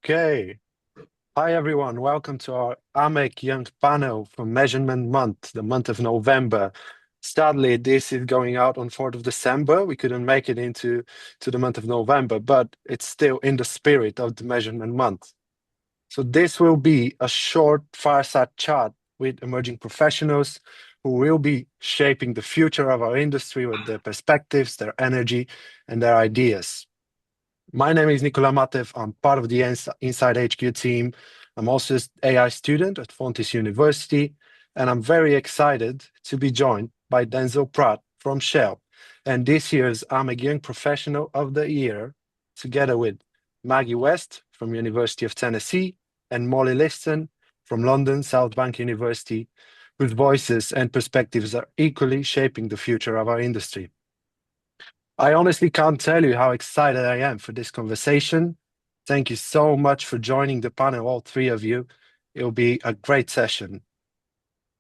Okay. Hi, everyone. Welcome to our AMEC Young panel for Measurement Month, the month of November. Sadly, this is going out on 4th of December. We couldn't make it to the month of November, but it's still in the spirit of the Measurement Month. So this will be a short fireside chat with emerging professionals who will be shaping the future of our industry with their perspectives, their energy, and their ideas. My name is Nicola Matev. I'm part of the Inside HQ team. I'm also an AI student at Fontys University, and I'm very excited to be joined by Denzel Pratt from Shell and this year's AMEC Young Professional of the Year, together with Maggie West from University of Tennessee and Molly Liston from London South Bank University, whose voices and perspectives are equally shaping the future of our industry. I honestly can't tell you how excited I am for this conversation. Thank you so much for joining the panel, all three of you. It'll be a great session.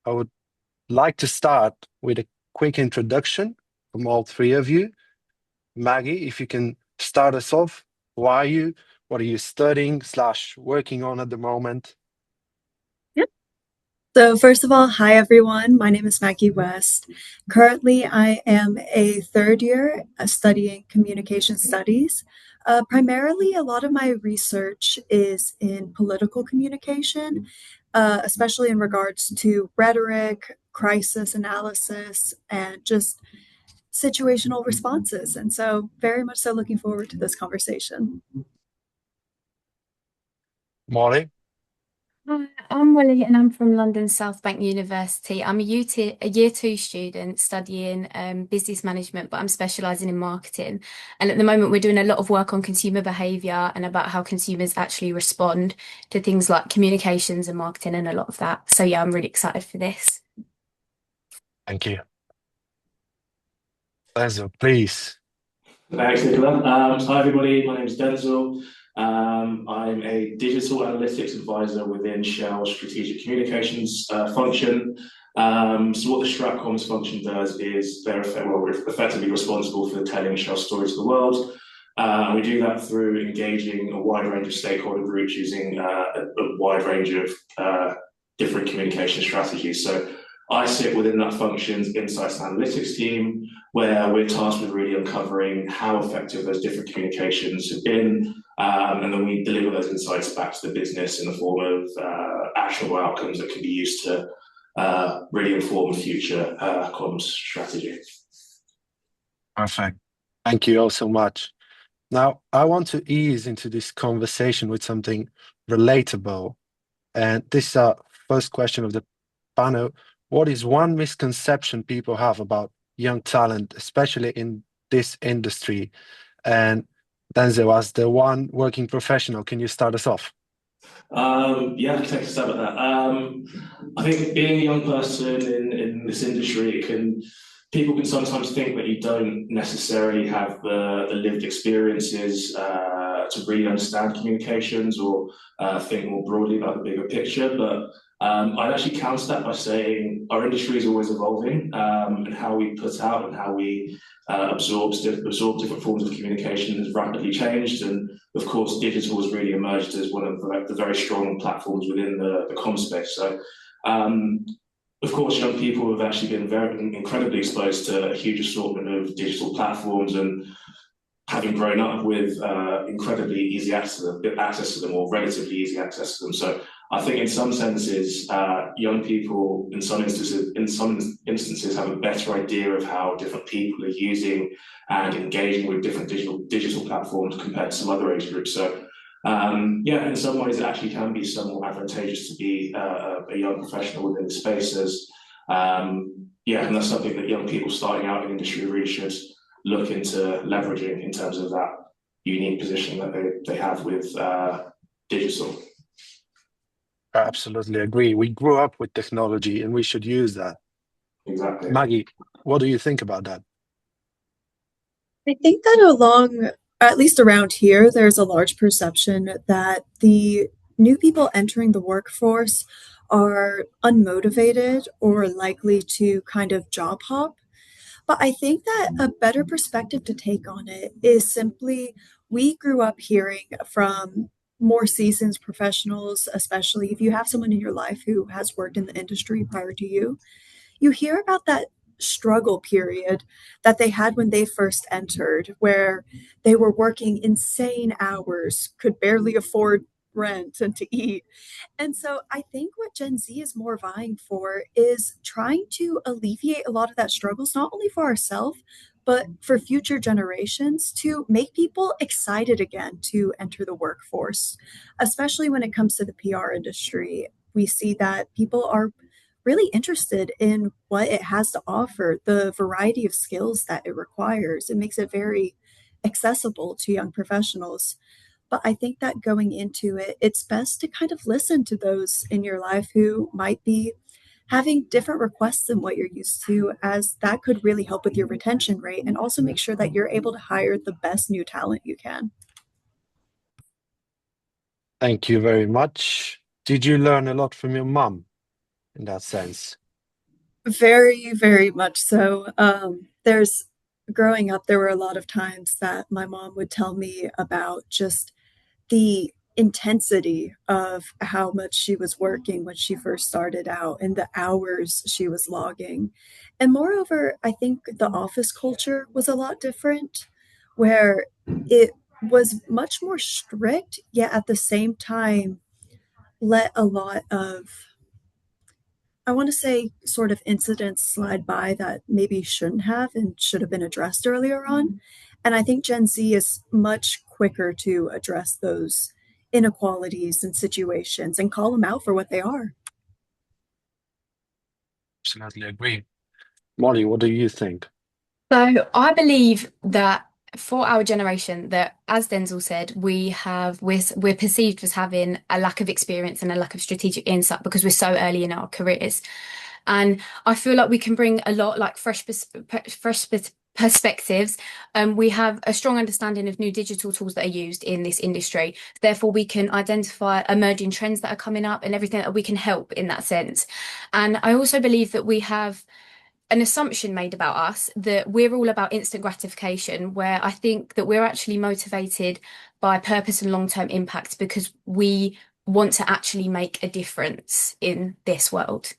I would like to start with a quick introduction from all three of you. Maggie, if you can start us off, who are you? What are you studying / working on at the moment? Yep. So first of all, hi everyone. My name is Maggie West. Currently, I am a third year studying communication studies. Primarily, a lot of my research is in political communication, especially in regards to rhetoric, crisis analysis, and just situational responses. And so, very much so looking forward to this conversation. Molly? Hi, I'm Molly and I'm from London South Bank University. I'm a year two student studying business management, but I'm specialising in marketing. And at the moment, we're doing a lot of work on consumer behaviour and about how consumers actually respond to things like communications and marketing and a lot of that. So yeah, I'm really excited for this. Thank you. Denzel, please. Thanks, Nicola. Hi, everybody. My name is Denzel. I'm a digital analytics advisor within Shell's strategic communications function. So what the Stratcoms function does is we're effectively responsible for telling Shell stories to the world. And we do that through engaging a wide range of stakeholder groups using a wide range of different communication strategies. So I sit within that function's insights and analytics team, where we're tasked with really uncovering how effective those different communications have been, and then we deliver those insights back to the business in the form of actionable outcomes that can be used to really inform future comms strategy. Perfect. Thank you all so much. Now, I want to ease into this conversation with something relatable. And this is our first question of the panel. What is one misconception people have about young talent, especially in this industry? And Denzel, as the one working professional, can you start us off? Yeah, I can take a stab at that. I think being a young person in this industry, people can sometimes think that you don't necessarily have the lived experiences to really understand communications or think more broadly about the bigger picture. But I'd actually counter that by saying our industry is always evolving, and how we put out and how we absorb different forms of communication has rapidly changed. And of course, digital has really emerged as one of the very strong platforms within the comm space. So of course, young people have actually been very incredibly exposed to a huge assortment of digital platforms, and having grown up with incredibly easy access to them, or relatively easy access to them. So I think in some senses, young people in some instances have a better idea of how different people are using and engaging with different digital platforms compared to some other age groups. So yeah, in some ways, it actually can be somewhat advantageous to be a young professional within the spaces. Yeah, and that's something that young people starting out in industry really should look into leveraging in terms of that unique position that they have with digital. I absolutely agree. We grew up with technology and we should use that. Exactly. Maggie, what do you think about that? I think that at least around here, there's a large perception that the new people entering the workforce are unmotivated or likely to kind of job hop. But I think that a better perspective to take on it is simply we grew up hearing from more seasoned professionals, especially if you have someone in your life who has worked in the industry prior to you, you hear about that struggle period that they had when they first entered, where they were working insane hours, could barely afford rent and to eat. And so I think what Gen Z is more vying for is trying to alleviate a lot of that struggles, not only for ourselves, but for future generations to make people excited again to enter the workforce, especially when it comes to the PR industry. We see that people are really interested in what it has to offer, the variety of skills that it requires. It makes it very accessible to young professionals. But I think that going into it, it's best to kind of listen to those in your life who might be having different requests than what you're used to, as that could really help with your retention rate and also make sure that you're able to hire the best new talent you can. Thank you very much. Did you learn a lot from your mum in that sense? Very, very much so. There's growing up, there were a lot of times that my mom would tell me about just the intensity of how much she was working when she first started out and the hours she was logging. And moreover, I think the office culture was a lot different, where it was much more strict, yet at the same time, let a lot of, I want to say, sort of incidents slide by that maybe shouldn't have and should have been addressed earlier on. And I think Gen Z is much quicker to address those inequalities and situations and call them out for what they are. Absolutely agree. Molly, what do you think? So I believe that for our generation, that as Denzel said, we're perceived as having a lack of experience and a lack of strategic insight because we're so early in our careers. And I feel like we can bring a lot like perspectives. We have a strong understanding of new digital tools that are used in this industry. Therefore, we can identify emerging trends that are coming up and everything that we can help in that sense. And I also believe that we have an assumption made about us that we're all about instant gratification, where I think that we're actually motivated by purpose and long-term impact because we want to actually make a difference in this world.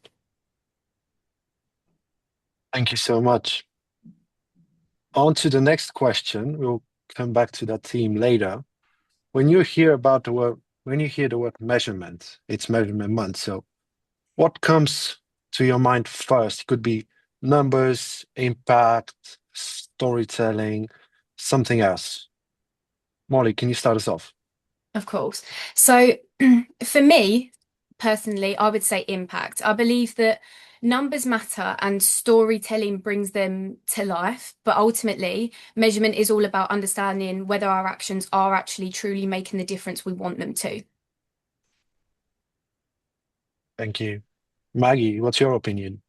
Thank you so much. On to the next question. We'll come back to that theme later. When you hear the word measurement, it's Measurement Month. So what comes to your mind first? It could be numbers, impact, storytelling, something else. Molly, can you start us off? Of course. So for me, personally, I would say impact. I believe that numbers matter and storytelling brings them to life. But ultimately, measurement is all about understanding whether our actions are actually truly making the difference we want them to. Thank you. Maggie, what's your opinion?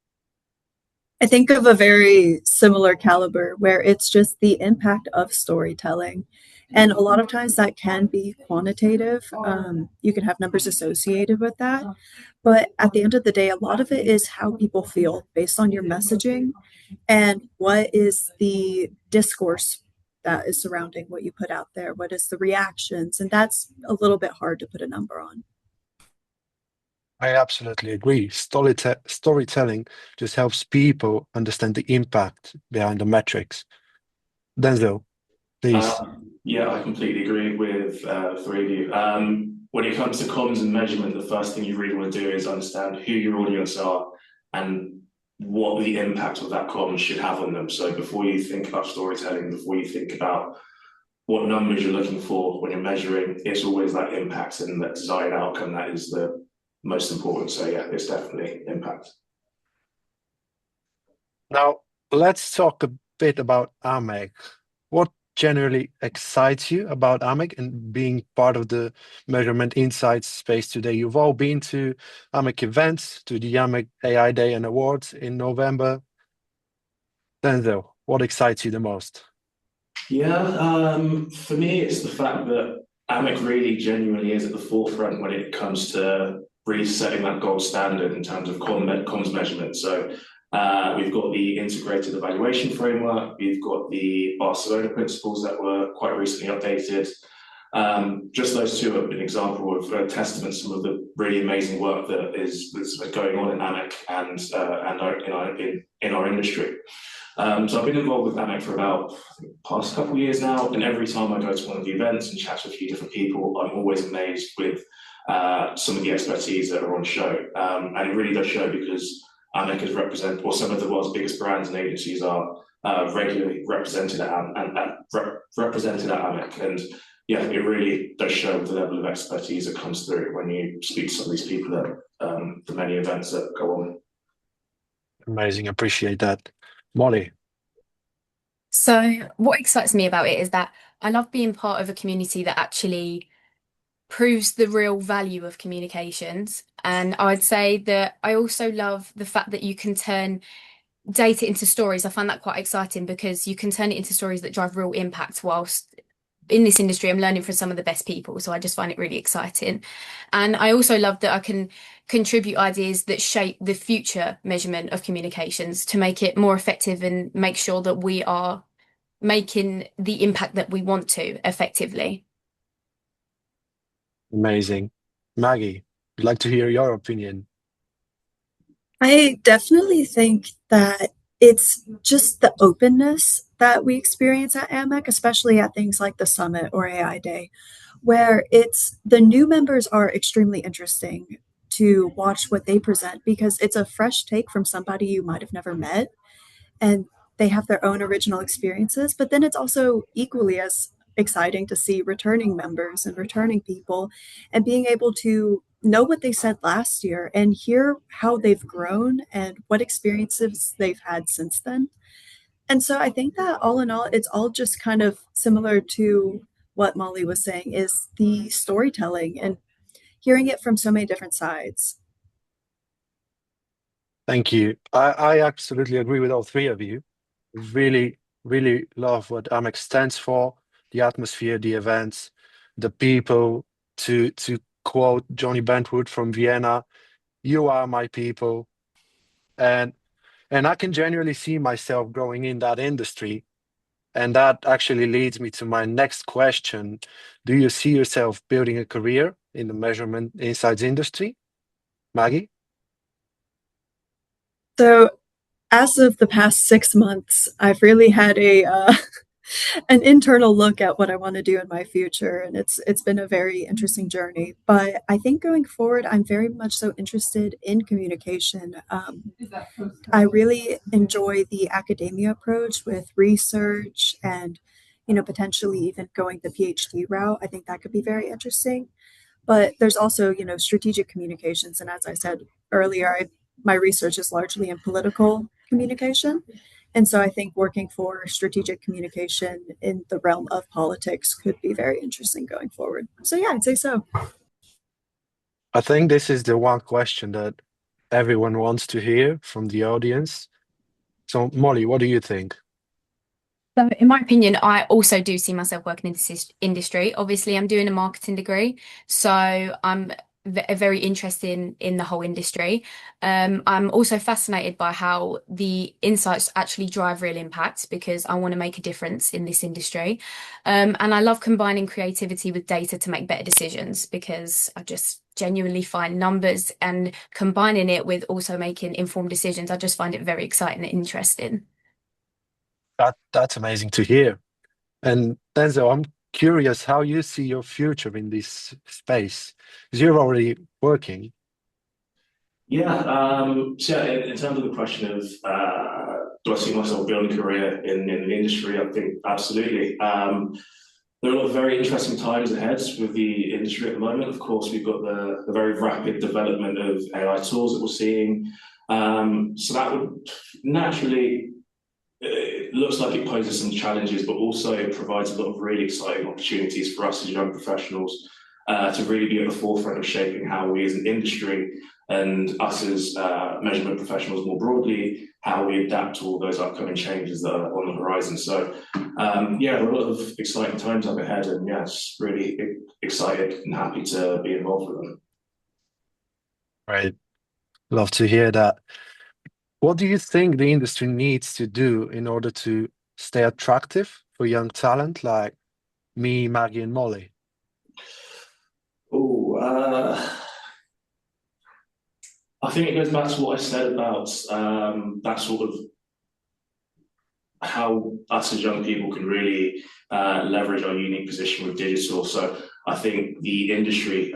I think of a very similar caliber where it's just the impact of storytelling. And a lot of times that can be quantitative. You can have numbers associated with that. But at the end of the day, a lot of it is how people feel based on your messaging and what is the discourse that is surrounding what you put out there. What is the reactions? And that's a little bit hard to put a number on. I absolutely agree. Storytelling just helps people understand the impact behind the metrics. Denzel, please. Yeah, I completely agree with the three of you. When it comes to comms and measurement, the first thing you really want to do is understand who your audience are and what the impact of that comms should have on them. So before you think about storytelling, before you think about what numbers you're looking for when you're measuring, it's always that impact and that desired outcome that is the most important. So yeah, it's definitely impact. Now, let's talk a bit about AMEC. What generally excites you about AMEC and being part of the measurement insights space today? You've all been to AMEC events, to the AMEC AI Day and Awards in November. Denzel, what excites you the most? Yeah, for me, it's the fact that AMEC really genuinely is at the forefront when it comes to really setting that gold standard in terms of comms measurement. So we've got the integrated evaluation framework, we've got the Barcelona principles that were quite recently updated. Just those two are an example of a testament to some of the really amazing work that's going on in AMEC and in our industry. So I've been involved with AMEC for about the past couple of years now, and every time I go to one of the events and chat to a few different people, I'm always amazed with some of the expertise that are on show. And it really does show because AMEC is represented, or some of the world's biggest brands and agencies are regularly represented at AMEC. And yeah, it really does show the level of expertise that comes through when you speak to some of these people at the many events that go on. Amazing, appreciate that. Molly. So what excites me about it is that I love being part of a community that actually proves the real value of communications. And I'd say that I also love the fact that you can turn data into stories. I find that quite exciting because you can turn it into stories that drive real impact whilst in this industry, I'm learning from some of the best people. So I just find it really exciting. And I also love that I can contribute ideas that shape the future measurement of communications to make it more effective and make sure that we are making the impact that we want to effectively. Amazing. Maggie, I'd like to hear your opinion. I definitely think that it's just the openness that we experience at AMEC, especially at things like the summit or AI Day, where it's the new members are extremely interesting to watch what they present because it's a fresh take from somebody you might have never met, and they have their own original experiences. But then it's also equally as exciting to see returning members and returning people and being able to know what they said last year and hear how they've grown and what experiences they've had since then. And so I think that all in all, it's all just kind of similar to what Molly was saying is the storytelling and hearing it from so many different sides. Thank you. I absolutely agree with all three of you. Really, really love what AMEC stands for, the atmosphere, the events, the people. To quote Johnny Bentwood from Vienna, you are my people. And I can genuinely see myself growing in that industry. And that actually leads me to my next question. Do you see yourself building a career in the measurement insights industry? Maggie? So as of the past 6 months, I've really had a an internal look at what I want to do in my future, and it's been a very interesting journey. But I think going forward, I'm very much so interested in communication. I really enjoy the academia approach with research and potentially even going the PhD route. I think that could be very interesting. But there's also strategic communications, and as I said earlier, my research is largely in political communication. And so I think working for strategic communication in the realm of politics could be very interesting going forward. So yeah, I'd say so. I think this is the one question that everyone wants to hear from the audience. So, Molly, what do you think? So, in my opinion, I also do see myself working in this industry. Obviously, I'm doing a marketing degree, so I'm very interested in the whole industry. I'm also fascinated by how the insights actually drive real impact because I want to make a difference in this industry. And I love combining creativity with data to make better decisions because I just genuinely find numbers and combining it with also making informed decisions. I just find it very exciting and interesting. That's amazing to hear. And Denzel, I'm curious how you see your future in this space, because you're already working. Yeah, so in terms of the question of do I see myself building a career in the industry, I think absolutely. There are a lot of very interesting times ahead with the industry at the moment. Of course, we've got the very rapid development of AI tools that we're seeing. So that would naturally, it looks like it poses some challenges, but also provides a lot of really exciting opportunities for us as young professionals to really be at the forefront of shaping how we as an industry and us as measurement professionals more broadly, how we adapt to all those upcoming changes that are on the horizon. So yeah, there are a lot of exciting times up ahead, and yes, really excited and happy to be involved with them. Right. Love to hear that. What do you think the industry needs to do in order to stay attractive for young talent like me, Maggie, and Molly? Oh, I think it goes back to what I said about that sort of how us as young people can really leverage our unique position with digital. So I think the industry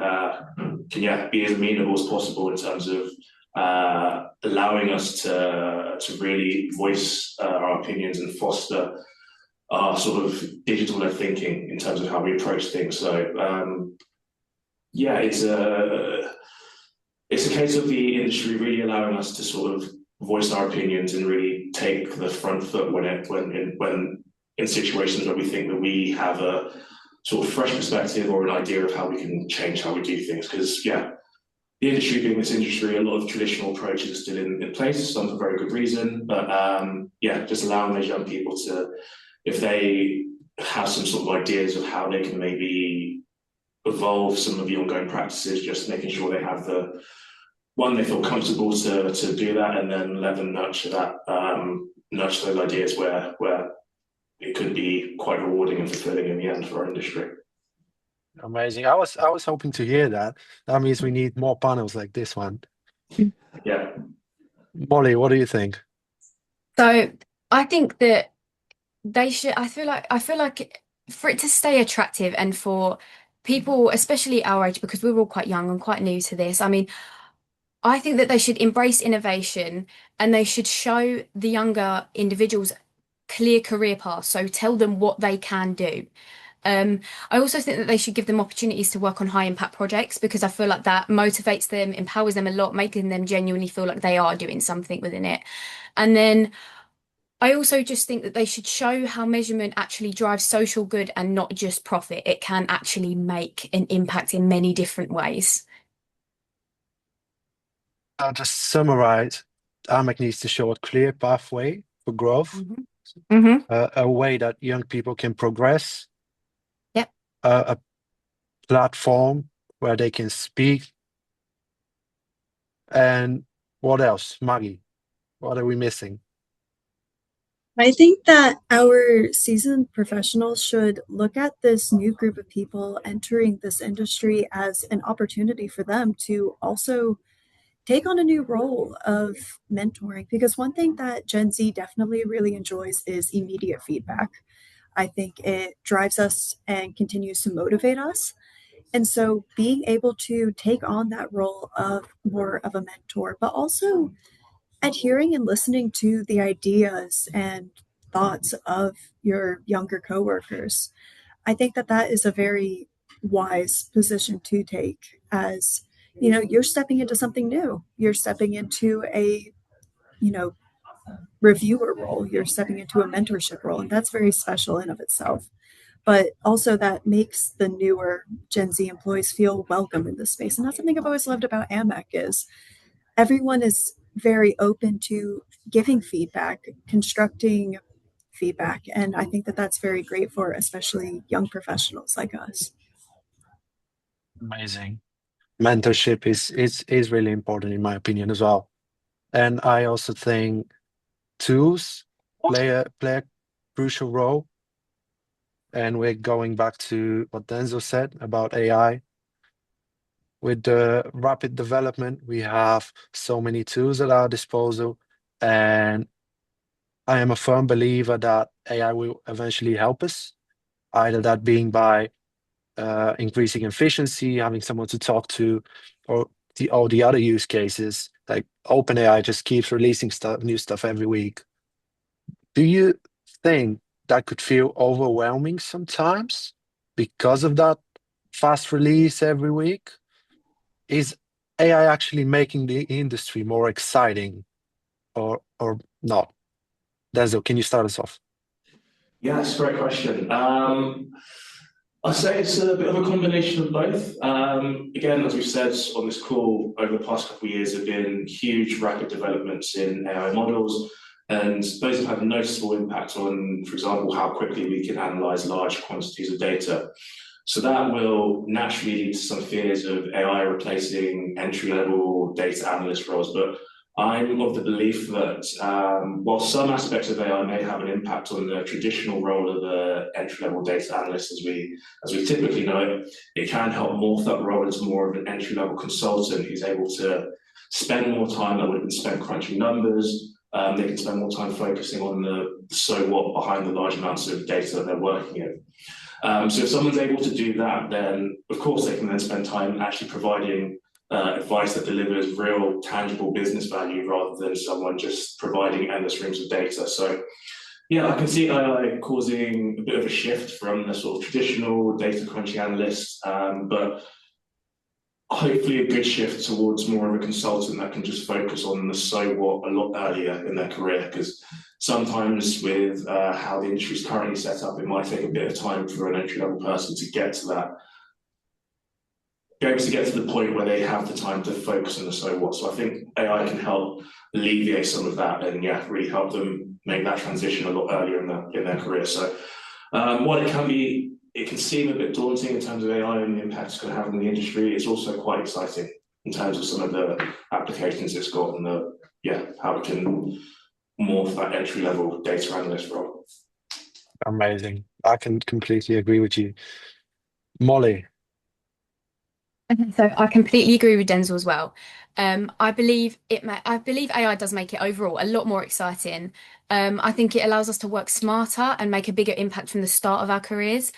can be as amenable as possible in terms of allowing us to really voice our opinions and foster our sort of digital-led thinking in terms of how we approach things. So yeah, it's a case of the industry really allowing us to sort of voice our opinions and really take the front foot when in situations where we think that we have a sort of fresh perspective or an idea of how we can change how we do things. Because yeah, the industry being this industry, a lot of traditional approaches are still in place, some for very good reason. But yeah, just allowing those young people to, if they have some sort of ideas of how they can maybe evolve some of the ongoing practices, just making sure they have the one, they feel comfortable to do that, and then let them nurture those ideas where it could be quite rewarding and fulfilling in the end for our industry. Amazing. I was hoping to hear that. That means we need more panels like this one. Yeah. Molly, what do you think? So I think that they should, I feel like for it to stay attractive and for people, especially our age, because we're all quite young and quite new to this, I mean, I think that they should embrace innovation and they should show the younger individuals clear career paths. So tell them what they can do. I also think that they should give them opportunities to work on high impact projects because I feel like that motivates them, empowers them a lot, making them genuinely feel like they are doing something within it. And then I also just think that they should show how measurement actually drives social good and not just profit. It can actually make an impact in many different ways. I'll just summarize. AMEC needs to show a clear pathway for growth, a way that young people can progress, Yep. a platform where they can speak. And what else, Maggie? What are we missing? I think that our seasoned professionals should look at this new group of people entering this industry as an opportunity for them to also take on a new role of mentoring. Because one thing that Gen Z definitely really enjoys is immediate feedback. I think it drives us and continues to motivate us. And so being able to take on that role of more of a mentor, but also adhering and listening to the ideas and thoughts of your younger coworkers. I think that that is a very wise position to take as, you're stepping into something new. You're stepping into a, you know, reviewer role. You're stepping into a mentorship role, and that's very special in of itself. But also that makes the newer Gen Z employees feel welcome in this space. And that's something I've always loved about AMEC is everyone is very open to giving feedback, constructing feedback. And I think that that's very great for especially young professionals like us. Amazing. Mentorship is really important in my opinion as well. And I also think tools play a crucial role. And we're going back to what Denzel said about AI. With the rapid development, we have so many tools at our disposal. And I am a firm believer that AI will eventually help us, either that being by increasing efficiency, having someone to talk to, or all the other use cases. Like OpenAI just keeps releasing new stuff every week. Do you think that could feel overwhelming sometimes because of that fast release every week? Is AI actually making the industry more exciting or not? Denzel, can you start us off? Yeah, that's a great question. I'd say it's a bit of a combination of both. Again, as we've said on this call, over the past couple of years have been huge rapid developments in AI models, and those have had a noticeable impact on, for example, how quickly we can analyze large quantities of data. So that will naturally lead to some fears of AI replacing entry-level data analyst roles. But I'm of the belief that while some aspects of AI may have an impact on the traditional role of the entry-level data analyst as we typically know it, it can help morph that role into more of an entry-level consultant who's able to spend more time that would have been spent crunching numbers. They can spend more time focusing on the so what behind the large amounts of data that they're working in. So if someone's able to do that, then of course they can then spend time actually providing advice that delivers real, tangible business value rather than someone just providing endless streams of data. So yeah, I can see AI causing a bit of a shift from the sort of traditional data crunching analyst, but hopefully a good shift towards more of a consultant that can just focus on the so what a lot earlier in their career, because sometimes with how the industry is currently set up, it might take a bit of time for an entry-level person to get to that, be able to get to the point where they have the time to focus on the so what. So I think AI can help alleviate some of that and yeah, really help them make that transition a lot earlier in their career. So while it can seem a bit daunting in terms of AI and the impact it's going to have on the industry, it's also quite exciting in terms of some of the applications it's got and how it can morph that entry-level data analyst role. Amazing. I can completely agree with you. Molly. Okay, so I completely agree with Denzel as well. I believe AI does make it overall a lot more exciting. I think it allows us to work smarter and make a bigger impact from the start of our careers.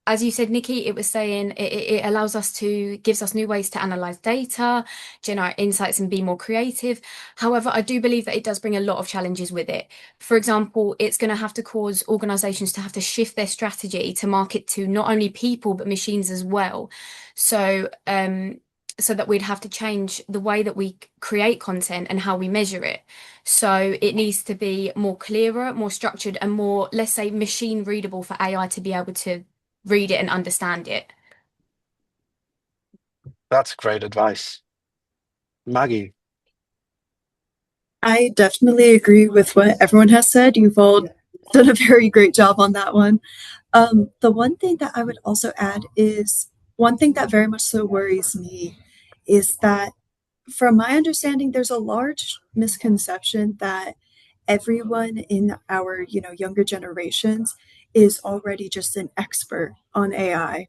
As you said, Nikki, it was saying it allows us gives us new ways to analyze data, generate insights, and be more creative. However, I do believe that it does bring a lot of challenges with it. For example, it's going to have to cause organizations to have to shift their strategy to market to not only people, but machines as well. So that we'd have to change the way that we create content and how we measure it. So it needs to be more clearer, more structured, and more, let's say, machine readable for AI to be able to read it and understand it. That's great advice. Maggie. I definitely agree with what everyone has said. You've all done a very great job on that one. The one thing that I would also add is one thing that very much so worries me is that, from my understanding, there's a large misconception that everyone in our, younger generations is already just an expert on AI.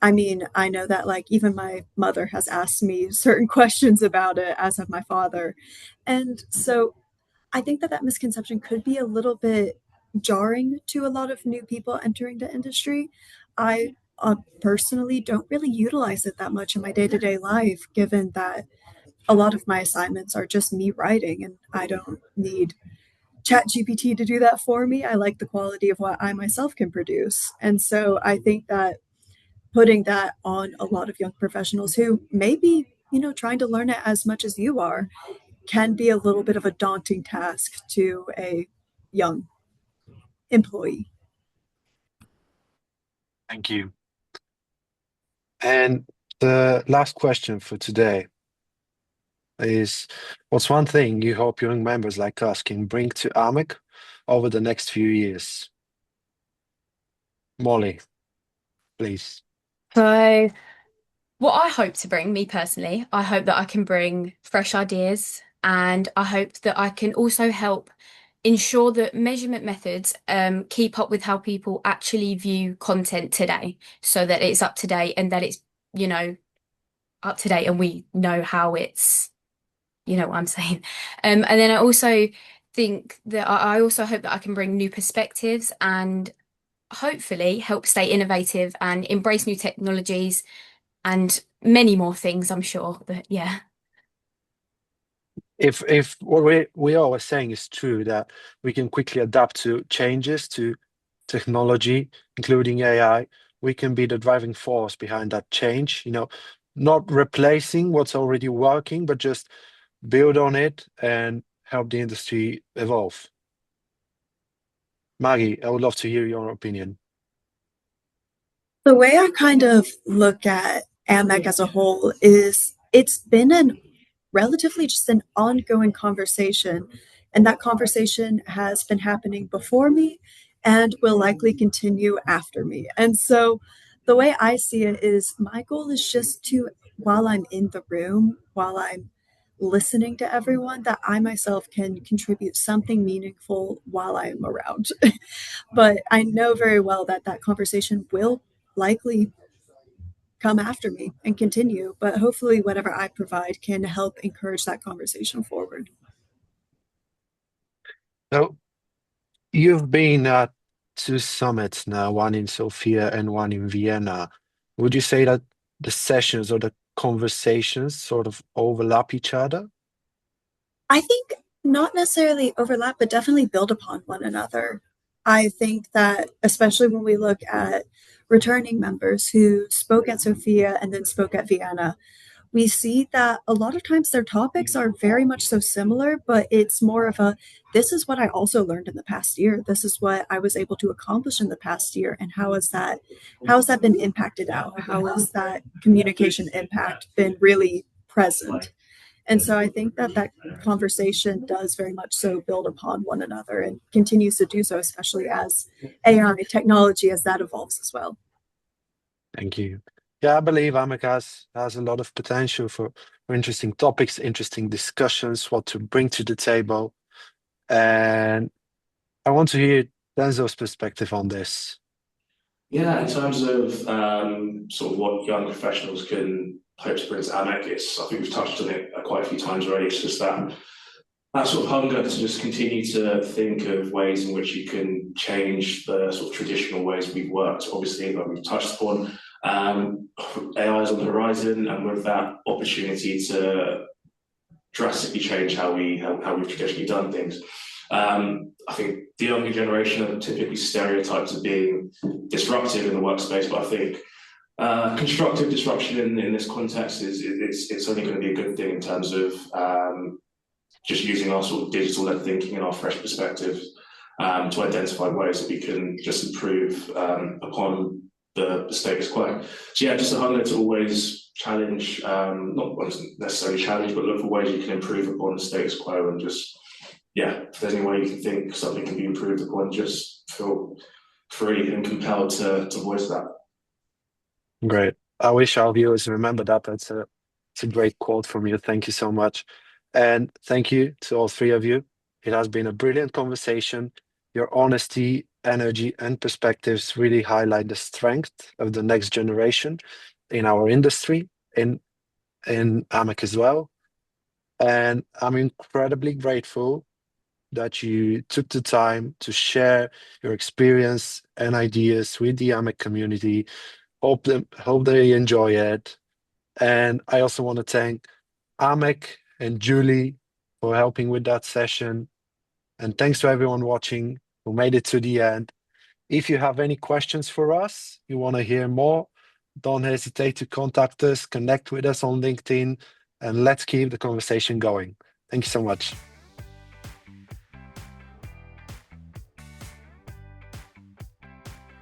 I mean, I know that like even my mother has asked me certain questions about it, as have my father. And so I think that that misconception could be a little bit jarring to a lot of new people entering the industry. I personally don't really utilize it that much in my day-to-day life, given that a lot of my assignments are just me writing and I don't need chat GPT to do that for me. I like the quality of what I myself can produce. And so I think that putting that on a lot of young professionals who may be, trying to learn it as much as you are, can be a little bit of a daunting task to a young employee. Thank you. And the last question for today is, what's one thing you hope young members like us can bring to AMEC over the next few years? Molly, please. So what I hope to bring, me personally, I hope that I can bring fresh ideas, and I hope that I can also help ensure that measurement methods keep up with how people actually view content today, so that it's up to date and that it's, up to date and we know how it's, what I'm saying. And then I also think that I also hope that I can bring new perspectives and hopefully help stay innovative and embrace new technologies and many more things, I'm sure. But yeah. If what we always saying is true, that we can quickly adapt to changes to technology, including AI, we can be the driving force behind that change, not replacing what's already working, but just build on it and help the industry evolve. Maggie, I would love to hear your opinion. The way I kind of look at AMEC as a whole is it's been relatively just an ongoing conversation. And that conversation has been happening before me and will likely continue after me. And so the way I see it is my goal is just to, while I'm in the room, while I'm listening to everyone, that I myself can contribute something meaningful while I am around. But I know very well that that conversation will likely come after me and continue, but hopefully whatever I provide can help encourage that conversation forward. So you've been at two summits now, one in Sofia and one in Vienna. Would you say that the sessions or the conversations sort of overlap each other? I think not necessarily overlap, but definitely build upon one another. I think that, especially when we look at returning members who spoke at Sofia and then spoke at Vienna, we see that a lot of times their topics are very much so similar, but it's more of a, this is what I also learned in the past year. This is what I was able to accomplish in the past year. And how has that been impacted out? How has that communication impact been really present? And so I think that that conversation does very much so build upon one another and continues to do so, especially as AI technology, as that evolves as well. Thank you. Yeah, I believe AMEC has a lot of potential for interesting topics, interesting discussions, what to bring to the table. And I want to hear Denzel's perspective on this. Yeah, in terms of sort of what young professionals can hope to bring to AMEC, I think we've touched on it quite a few times already. It's just that sort of hunger to just continue to think of ways in which you can change the sort of traditional ways we've worked. Obviously, like we've touched upon, AI is on the horizon, and with that opportunity to drastically change how we've traditionally done things. I think the younger generation are typically stereotyped as being disruptive in the workspace, but I think constructive disruption in this context it's only going to be a good thing in terms of just using our sort of digital-led thinking and our fresh perspectives to identify ways that we can just improve upon the status quo. So yeah, just a hunger to always challenge, not necessarily challenge, but look for ways you can improve upon the status quo, and just, yeah, if there's any way you can think something can be improved upon, just feel free and compelled to voice that. Great. I wish our viewers remember that. It's a great quote from you. Thank you so much. And thank you to all three of you. It has been a brilliant conversation. Your honesty, energy, and perspectives really highlight the strength of the next generation in our industry, in AMEC as well. And I'm incredibly grateful that you took the time to share your experience and ideas with the AMEC community. Hope they enjoy it. And I also want to thank AMEC and Julie for helping with that session. And thanks to everyone watching who made it to the end. If you have any questions for us, you want to hear more, don't hesitate to contact us, connect with us on LinkedIn, and let's keep the conversation going. Thank you so much.